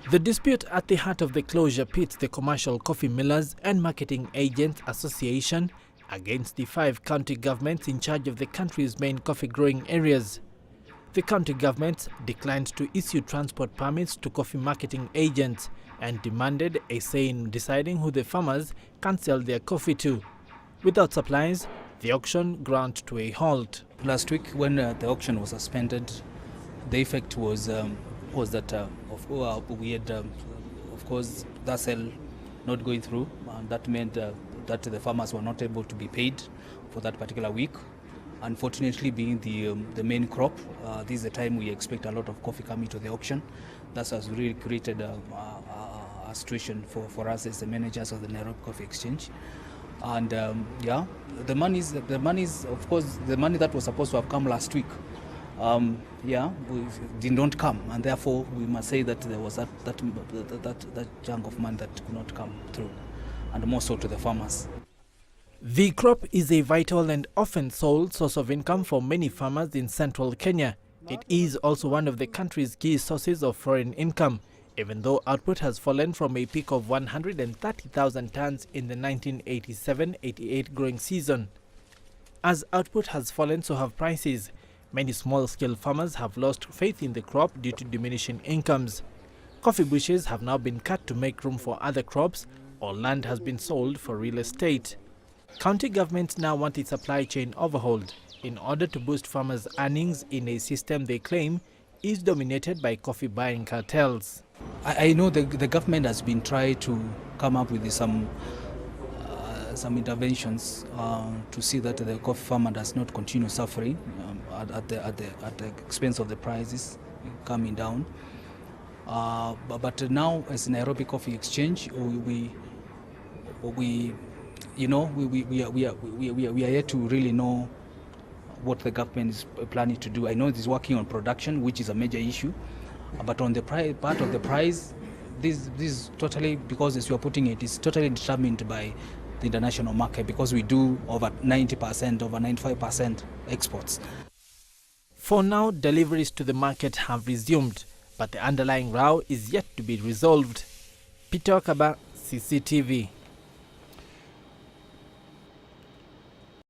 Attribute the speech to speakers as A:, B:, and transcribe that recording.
A: The dispute at the heart of the closure pits the Commercial Coffee Millers and Marketing Agents Association against the 5 county governments in charge of the country's main coffee growing areas. The county governments declined to issue transport permits to coffee marketing agents and demanded a say in deciding who the farmers can sell their coffee to. Without supplies, the auction ground to a halt.
B: Last week, when the auction was suspended, the effect was that we had, of course, that sale not going through, and that meant that the farmers were not able to be paid for that particular week. Unfortunately, being the main crop, this is the time we expect a lot of coffee coming to the auction. That has really created a situation for us as the managers of the Nairobi Coffee Exchange. And the money is, of course, the money that was supposed to have come last week. Did not come, and therefore we must say that there was that chunk of money that could not come through, and more so to the farmers.
A: The crop is a vital and often sole source of income for many farmers in central Kenya. It is also one of the country's key sources of foreign income, even though output has fallen from a peak of 130,000 tons in the 1987-88 growing season. As output has fallen, so have prices. Many small-scale farmers have lost faith in the crop due to diminishing incomes. Coffee bushes have now been cut to make room for other crops, or land has been sold for real estate. County governments now want a supply chain overhauled in order to boost farmers' earnings in a system they claim is dominated by coffee buying cartels.
B: I know the government has been trying to come up with some interventions to see that the coffee farmer does not continue suffering at the expense of the prices coming down. But now, as Nairobi Coffee Exchange, we are yet to really know what the government is planning to do. I know it is working on production, which is a major issue, but on the part of the price, this is totally, because as you are putting it, is totally determined by the international market, because we do over 90%, over 95% exports.
A: For now, deliveries to the market have resumed, but the underlying row is yet to be resolved. Wakaba, CCTV.